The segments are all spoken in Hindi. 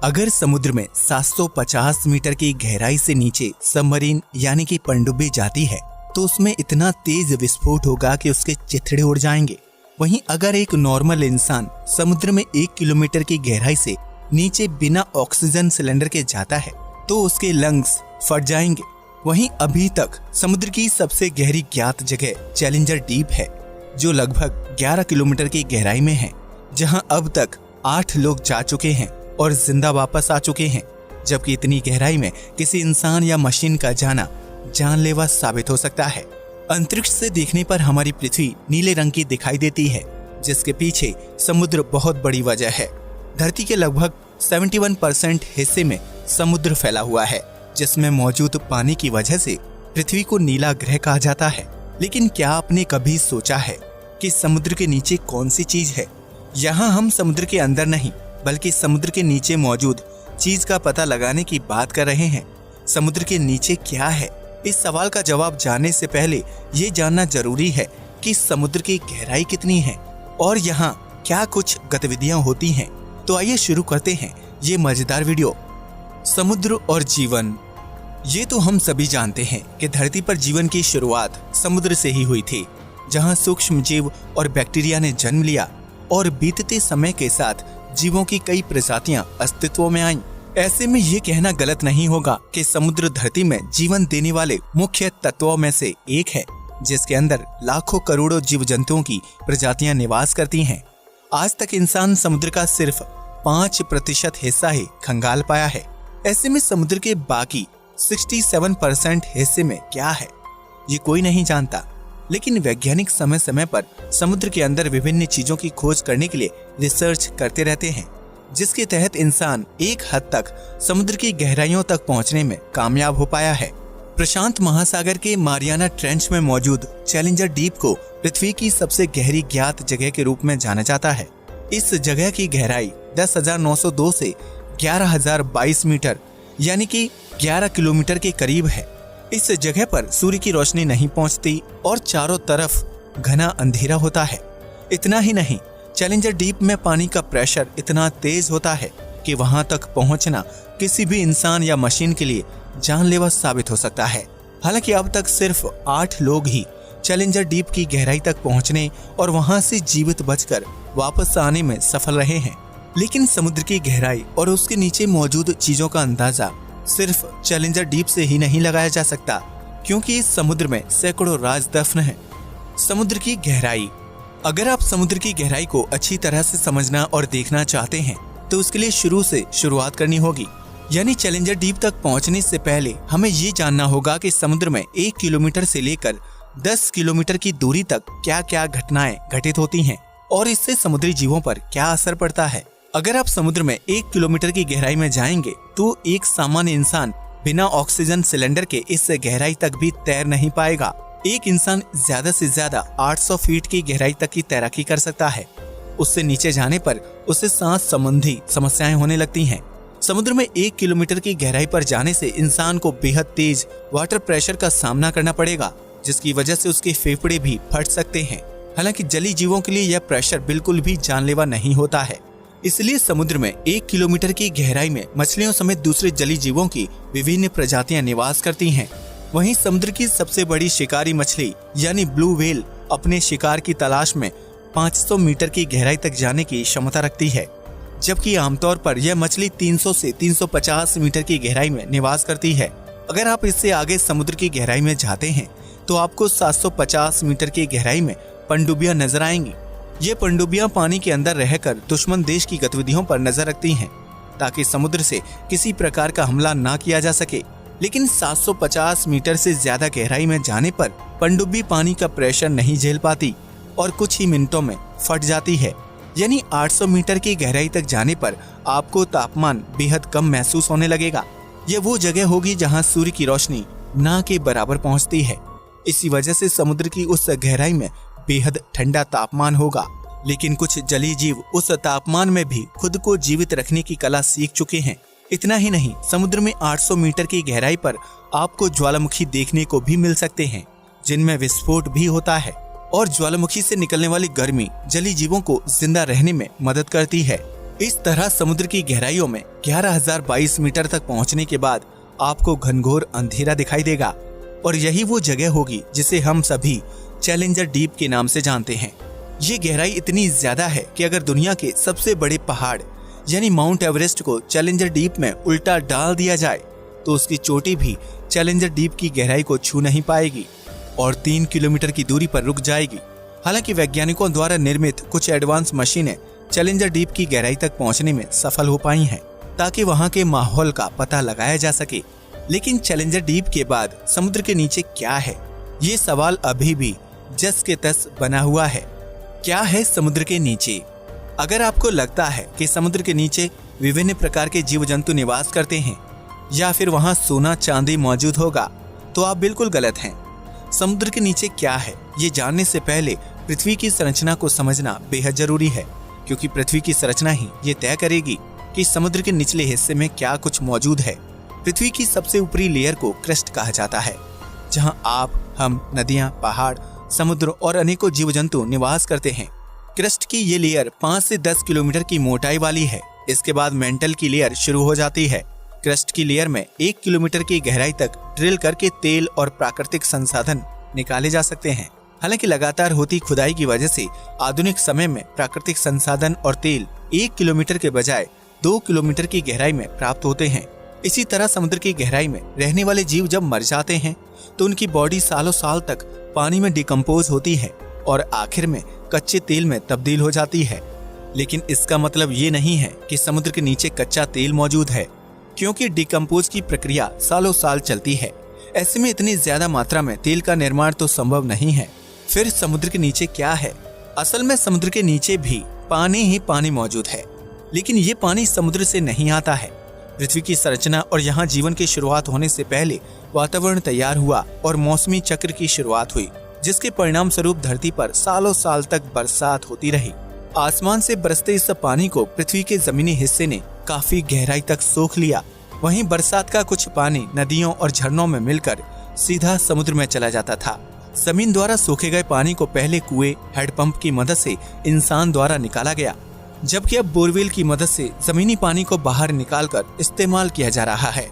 अगर समुद्र में 750 मीटर की गहराई से नीचे सबमरीन यानी कि पनडुब्बी जाती है तो उसमें इतना तेज विस्फोट होगा कि उसके चिथड़े उड़ जाएंगे। वहीं अगर एक नॉर्मल इंसान समुद्र में 1 किलोमीटर की गहराई से नीचे बिना ऑक्सीजन सिलेंडर के जाता है तो उसके लंग्स फट जाएंगे। वहीं अभी तक समुद्र की सबसे गहरी ज्ञात जगह चैलेंजर डीप है, जो लगभग 11 किलोमीटर की गहराई में है, जहां अब तक 8 लोग जा चुके हैं और जिंदा वापस आ चुके हैं। जबकि इतनी गहराई में किसी इंसान या मशीन का जाना जानलेवा साबित हो सकता है। अंतरिक्ष से देखने पर हमारी पृथ्वी नीले रंग की दिखाई देती है, जिसके पीछे समुद्र बहुत बड़ी वजह है। धरती के लगभग 71% हिस्से में समुद्र फैला हुआ है, जिसमें मौजूद पानी की वजह से पृथ्वी को नीला ग्रह कहा जाता है। लेकिन क्या आपने कभी सोचा है कि समुद्र के नीचे कौन सी चीज है? यहाँ हम समुद्र के अंदर नहीं बल्कि समुद्र के नीचे मौजूद चीज का पता लगाने की बात कर रहे हैं। समुद्र के नीचे क्या है? इस सवाल का जवाब जानने से पहले ये जानना जरूरी है कि समुद्र की गहराई कितनी है और यहाँ क्या कुछ गतिविधियां होती हैं। तो आइए शुरू करते हैं ये मजेदार वीडियो। समुद्र और जीवन। ये तो हम सभी जानते हैं कि धरती पर जीवन की शुरुआत समुद्र से ही हुई थी, जहाँ सूक्ष्म जीव और बैक्टीरिया ने जन्म लिया और बीतते समय के साथ जीवों की कई प्रजातियां अस्तित्व में आईं। ऐसे में ये कहना गलत नहीं होगा कि समुद्र धरती में जीवन देने वाले मुख्य तत्वों में से एक है, जिसके अंदर लाखों करोड़ों जीव जंतुओं की प्रजातियां निवास करती हैं। आज तक इंसान समुद्र का सिर्फ 5% हिस्सा ही खंगाल पाया है। ऐसे में समुद्र के बाकी 67% हिस्से में क्या है, ये कोई नहीं जानता। लेकिन वैज्ञानिक समय समय पर समुद्र के अंदर विभिन्न चीजों की खोज करने के लिए रिसर्च करते रहते हैं, जिसके तहत इंसान एक हद तक समुद्र की गहराइयों तक पहुंचने में कामयाब हो पाया है। प्रशांत महासागर के मारियाना ट्रेंच में मौजूद चैलेंजर डीप को पृथ्वी की सबसे गहरी ज्ञात जगह के रूप में जाना जाता है। इस जगह की गहराई 10,902 से 11,022 मीटर यानी कि 11 किलोमीटर के करीब है। इस जगह पर सूर्य की रोशनी नहीं पहुंचती और चारों तरफ घना अंधेरा होता है। इतना ही नहीं, चैलेंजर डीप में पानी का प्रेशर इतना तेज होता है कि वहां तक पहुंचना किसी भी इंसान या मशीन के लिए जानलेवा साबित हो सकता है। हालांकि अब तक सिर्फ 8 लोग ही चैलेंजर डीप की गहराई तक पहुंचने और वहां से जीवित बचकर वापस आने में सफल रहे हैं। लेकिन समुद्र की गहराई और उसके नीचे मौजूद चीजों का अंदाजा सिर्फ चैलेंजर डीप से ही नहीं लगाया जा सकता, क्योंकि इस समुद्र में सैकड़ों राज दफन हैं। समुद्र की गहराई। अगर आप समुद्र की गहराई को अच्छी तरह से समझना और देखना चाहते हैं तो उसके लिए शुरू से शुरुआत करनी होगी। यानी चैलेंजर डीप तक पहुंचने से पहले हमें ये जानना होगा कि समुद्र में 1 किलोमीटर से लेकर 10 किलोमीटर की दूरी तक क्या क्या घटनाएं घटित होती हैं और इससे समुद्री जीवों पर क्या असर पड़ता है। अगर आप समुद्र में 1 किलोमीटर की गहराई में जाएंगे तो एक सामान्य इंसान बिना ऑक्सीजन सिलेंडर के इस गहराई तक भी तैर नहीं पाएगा। एक इंसान ज्यादा से ज्यादा 800 फीट की गहराई तक की तैराकी कर सकता है। उससे नीचे जाने पर उसे सांस संबंधी समस्याएं होने लगती हैं। समुद्र में 1 किलोमीटर की गहराई पर जाने से इंसान को बेहद तेज वाटर प्रेशर का सामना करना पड़ेगा, जिसकी वजह से उसके फेफड़े भी फट सकते हैं। हालांकि जलीय जीवों के लिए यह प्रेशर बिल्कुल भी जानलेवा नहीं होता है। इसलिए समुद्र में 1 किलोमीटर की गहराई में मछलियों समेत दूसरे जलीय जीवों की विभिन्न प्रजातियां निवास करती हैं। वहीं समुद्र की सबसे बड़ी शिकारी मछली यानी ब्लू व्हेल अपने शिकार की तलाश में 500 मीटर की गहराई तक जाने की क्षमता रखती है, जबकि आमतौर पर यह मछली 300 से 350 मीटर की गहराई में निवास करती है। अगर आप इससे आगे समुद्र की गहराई में जाते हैं तो आपको 750 मीटर की गहराई में पनडुब्बियां नजर आएंगी। ये पनडुब्बियां पानी के अंदर रहकर दुश्मन देश की गतिविधियों पर नजर रखती हैं, ताकि समुद्र से किसी प्रकार का हमला ना किया जा सके। लेकिन 750 मीटर से ज्यादा गहराई में जाने पर पनडुब्बी पानी का प्रेशर नहीं झेल पाती और कुछ ही मिनटों में फट जाती है। यानी 800 मीटर की गहराई तक जाने पर आपको तापमान बेहद कम महसूस होने लगेगा। यह वो जगह होगी जहां सूर्य की रोशनी ना के बराबर पहुंचती है। इसी वजह से समुद्र की उस गहराई में बेहद ठंडा तापमान होगा। लेकिन कुछ जलीय जीव उस तापमान में भी खुद को जीवित रखने की कला सीख चुके हैं। इतना ही नहीं, समुद्र में 800 मीटर की गहराई पर आपको ज्वालामुखी देखने को भी मिल सकते हैं, जिनमें विस्फोट भी होता है और ज्वालामुखी से निकलने वाली गर्मी जलीय जीवों को जिंदा रहने में मदद करती है। इस तरह समुद्र की गहराइयों में 11,022 मीटर तक पहुंचने के बाद आपको घनघोर अंधेरा दिखाई देगा और यही वो जगह होगी जिसे हम सभी चैलेंजर डीप के नाम से जानते हैं। ये गहराई इतनी ज्यादा है कि अगर दुनिया के सबसे बड़े पहाड़ यानी माउंट एवरेस्ट को चैलेंजर डीप में उल्टा डाल दिया जाए तो उसकी चोटी भी चैलेंजर डीप की गहराई को छू नहीं पाएगी और 3 किलोमीटर की दूरी पर रुक जाएगी। हालांकि वैज्ञानिकों द्वारा निर्मित कुछ एडवांस मशीनें चैलेंजर डीप की गहराई तक पहुंचने में सफल हो पाई हैं ताकि वहां के माहौल का पता लगाया जा सके। लेकिन चैलेंजर डीप के बाद समुद्र के नीचे क्या है, ये सवाल अभी भी जस के तस बना हुआ है। क्या है समुद्र के नीचे? अगर आपको लगता है कि समुद्र के नीचे विभिन्न प्रकार के जीव जंतु निवास करते हैं या फिर वहां सोना चांदी मौजूद होगा तो आप बिल्कुल गलत हैं। समुद्र के नीचे क्या है ये जानने से पहले पृथ्वी की संरचना को समझना बेहद जरूरी है, क्योंकि पृथ्वी की संरचना ही ये तय करेगी कि समुद्र के निचले हिस्से में क्या कुछ मौजूद है। पृथ्वी की सबसे ऊपरी लेयर को क्रस्ट कहा जाता है, जहां आप, हम, नदियां, पहाड़, समुद्र और अनेकों जीव जंतु निवास करते हैं। क्रस्ट की ये लेयर 5 से 10 किलोमीटर की मोटाई वाली है। इसके बाद मेंटल की लेयर शुरू हो जाती है। क्रस्ट की लेयर में 1 किलोमीटर की गहराई तक ड्रिल करके तेल और प्राकृतिक संसाधन निकाले जा सकते हैं। हालांकि लगातार होती खुदाई की वजह से आधुनिक समय में प्राकृतिक संसाधन और तेल 1 किलोमीटर के बजाय 2 किलोमीटर की गहराई में प्राप्त होते हैं। इसी तरह समुद्र की गहराई में रहने वाले जीव जब मर जाते हैं तो उनकी बॉडी सालों साल तक पानी में डिकम्पोज होती है और आखिर में कच्चे तेल में तब्दील हो जाती है। लेकिन इसका मतलब ये नहीं है कि समुद्र के नीचे कच्चा तेल मौजूद है, क्योंकि डिकम्पोज की प्रक्रिया सालों साल चलती है। ऐसे में इतनी ज्यादा मात्रा में तेल का निर्माण तो संभव नहीं है। फिर समुद्र के नीचे क्या है? असल में समुद्र के नीचे भी पानी ही पानी मौजूद है, लेकिन ये पानी समुद्र से नहीं आता है। पृथ्वी की संरचना और यहाँ जीवन की शुरुआत होने से पहले वातावरण तैयार हुआ और मौसमी चक्र की शुरुआत हुई, जिसके परिणाम स्वरूप धरती पर सालों साल तक बरसात होती रही। आसमान से बरसते इस पानी को पृथ्वी के जमीनी हिस्से ने काफी गहराई तक सोख लिया। वहीं बरसात का कुछ पानी नदियों और झरनों में मिलकर सीधा समुद्र में चला जाता था। जमीन द्वारा सोखे गए पानी को पहले कुएं, हैंडपंप की मदद से इंसान द्वारा निकाला गया, जबकि अब बोरवेल की मदद से जमीनी पानी को बाहर निकालकर इस्तेमाल किया जा रहा है।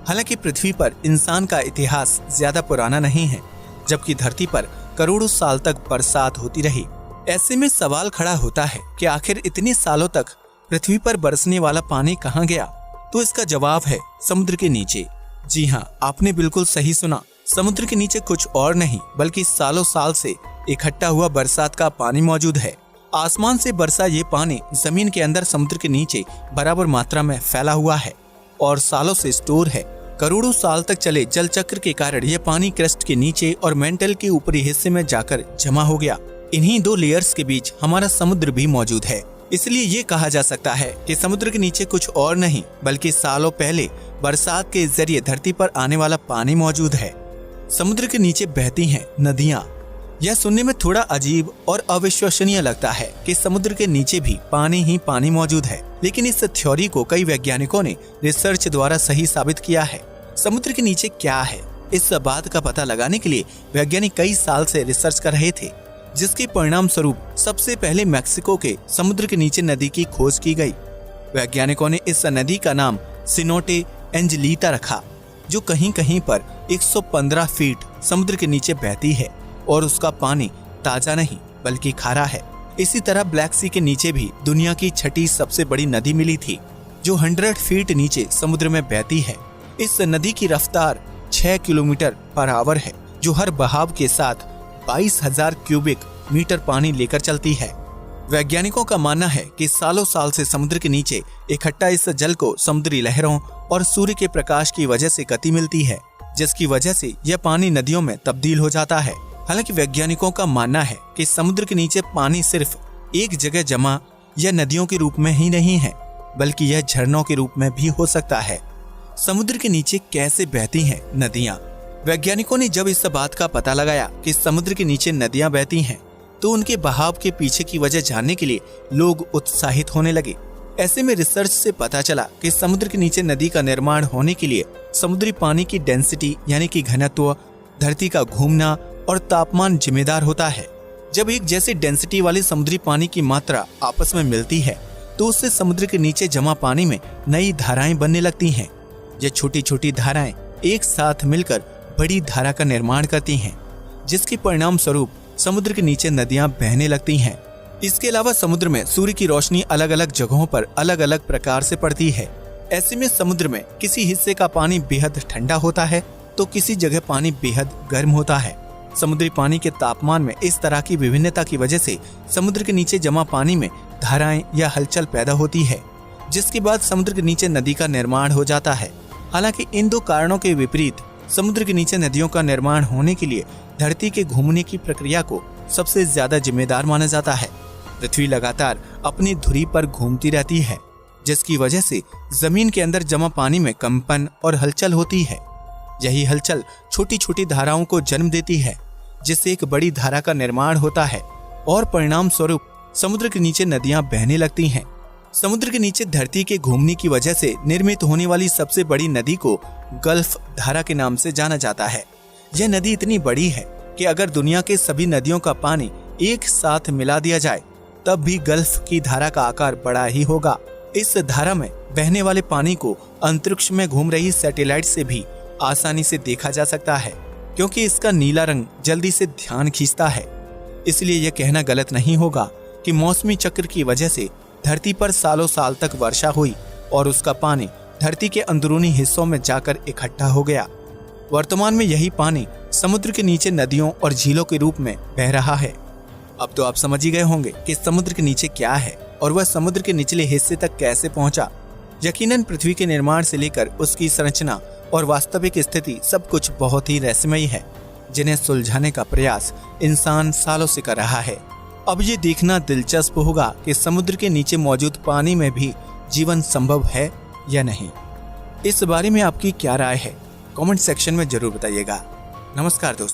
हालांकि पृथ्वी पर इंसान का इतिहास ज्यादा पुराना नहीं है, जबकि धरती पर करोड़ों साल तक बरसात होती रही। ऐसे में सवाल खड़ा होता है कि आखिर इतने सालों तक पृथ्वी पर बरसने वाला पानी कहाँ गया? तो इसका जवाब है समुद्र के नीचे। जी हाँ, आपने बिल्कुल सही सुना। समुद्र के नीचे कुछ और नहीं बल्कि सालों साल से इकट्ठा हुआ बरसात का पानी मौजूद है। आसमान से बरसा ये पानी जमीन के अंदर समुद्र के नीचे बराबर मात्रा में फैला हुआ है और सालों से स्टोर है। करोड़ों साल तक चले जल चक्र के कारण यह पानी क्रस्ट के नीचे और मेंटल के ऊपरी हिस्से में जाकर जमा हो गया। इन्हीं 2 लेयर्स के बीच हमारा समुद्र भी मौजूद है। इसलिए ये कहा जा सकता है कि समुद्र के नीचे कुछ और नहीं बल्कि सालों पहले बरसात के जरिए धरती पर आने वाला पानी मौजूद है। समुद्र के नीचे बहती हैं नदियाँ। यह सुनने में थोड़ा अजीब और अविश्वसनीय लगता है कि समुद्र के नीचे भी पानी ही पानी मौजूद है, लेकिन इस थ्योरी को कई वैज्ञानिकों ने रिसर्च द्वारा सही साबित किया है। समुद्र के नीचे क्या है, इस बात का पता लगाने के लिए वैज्ञानिक कई साल से रिसर्च कर रहे थे, जिसके परिणाम स्वरूप सबसे पहले मैक्सिको के समुद्र के नीचे नदी की खोज की गई। वैज्ञानिकों ने इस नदी का नाम सिनोटे एंजेलिटा रखा, जो कहीं कहीं पर 115 फीट समुद्र के नीचे बहती है और उसका पानी ताजा नहीं बल्कि खारा है। इसी तरह ब्लैक सी के नीचे भी दुनिया की 6ठी सबसे बड़ी नदी मिली थी, जो 100 फीट नीचे समुद्र में बहती है। इस नदी की रफ्तार 6 किलोमीटर पर आवर है, जो हर बहाव के साथ 22,000 क्यूबिक मीटर पानी लेकर चलती है। वैज्ञानिकों का मानना है कि सालों साल से समुद्र के नीचे इकट्ठा इस जल को समुद्री लहरों और सूर्य के प्रकाश की वजह से गति मिलती है, जिसकी वजह से यह पानी नदियों में तब्दील हो जाता है। हालांकि वैज्ञानिकों का मानना है कि समुद्र के नीचे पानी सिर्फ एक जगह जमा या नदियों के रूप में ही नहीं है, बल्कि यह झरनों के रूप में भी हो सकता है। समुद्र के नीचे कैसे बहती हैं नदियाँ? वैज्ञानिकों ने जब इस बात का पता लगाया कि समुद्र के नीचे नदियाँ बहती हैं, तो उनके बहाव के पीछे की वजह जानने के लिए लोग उत्साहित होने लगे। ऐसे में रिसर्च से पता चला कि समुद्र के नीचे नदी का निर्माण होने के लिए समुद्री पानी की डेंसिटी यानी कि घनत्व, धरती का घूमना और तापमान जिम्मेदार होता है। जब एक जैसी डेंसिटी वाले समुद्री पानी की मात्रा आपस में मिलती है तो उससे समुद्र के नीचे जमा पानी में नई धाराएं बनने लगती हैं। ये छोटी छोटी धाराएं एक साथ मिलकर बड़ी धारा का निर्माण करती हैं, जिसके परिणाम स्वरूप समुद्र के नीचे नदियां बहने लगती हैं। इसके अलावा समुद्र में सूर्य की रोशनी अलग अलग जगहों पर अलग अलग प्रकार से पड़ती है। ऐसे में समुद्र में किसी हिस्से का पानी बेहद ठंडा होता है तो किसी जगह पानी बेहद गर्म होता है। समुद्री पानी के तापमान में इस तरह की विभिन्नता की वजह से समुद्र के नीचे जमा पानी में धाराएं या हलचल पैदा होती है, जिसके बाद समुद्र के नीचे नदी का निर्माण हो जाता है। हालांकि इन दो कारणों के विपरीत समुद्र के नीचे नदियों का निर्माण होने के लिए धरती के घूमने की प्रक्रिया को सबसे ज्यादा जिम्मेदार माना जाता है। पृथ्वी लगातार अपनी धुरी पर घूमती रहती है, जिसकी वजह से जमीन के अंदर जमा पानी में कंपन और हलचल होती है। यही हलचल छोटी छोटी धाराओं को जन्म देती है, जिससे एक बड़ी धारा का निर्माण होता है और परिणाम स्वरूप समुद्र के नीचे नदियां बहने लगती हैं। समुद्र के नीचे धरती के घूमने की वजह से निर्मित होने वाली सबसे बड़ी नदी को गल्फ धारा के नाम से जाना जाता है। यह नदी इतनी बड़ी है कि अगर दुनिया के सभी नदियों का पानी एक साथ मिला दिया जाए तब भी गल्फ की धारा का आकार बड़ा ही होगा। इस धारा में बहने वाले पानी को अंतरिक्ष में घूम रही सैटेलाइट से भी आसानी से देखा जा सकता है, क्योंकि इसका नीला रंग जल्दी से ध्यान खींचता है। इसलिए यह कहना गलत नहीं होगा कि मौसमी चक्र की वजह से धरती पर सालों साल तक वर्षा हुई और उसका पानी धरती के अंदरूनी हिस्सों में जाकर इकट्ठा हो गया। वर्तमान में यही पानी समुद्र के नीचे नदियों और झीलों के रूप में बह रहा है। अब तो आप समझ ही गए होंगे कि समुद्र के नीचे क्या है और वह समुद्र के निचले हिस्से तक कैसे पहुंचा। यकीनन पृथ्वी के निर्माण से लेकर उसकी संरचना और वास्तविक स्थिति सब कुछ बहुत ही रहस्यमयी है, जिन्हें सुलझाने का प्रयास इंसान सालों से कर रहा है। अब ये देखना दिलचस्प होगा कि समुद्र के नीचे मौजूद पानी में भी जीवन संभव है या नहीं। इस बारे में आपकी क्या राय है? कमेंट सेक्शन में जरूर बताइएगा। नमस्कार दोस्तों।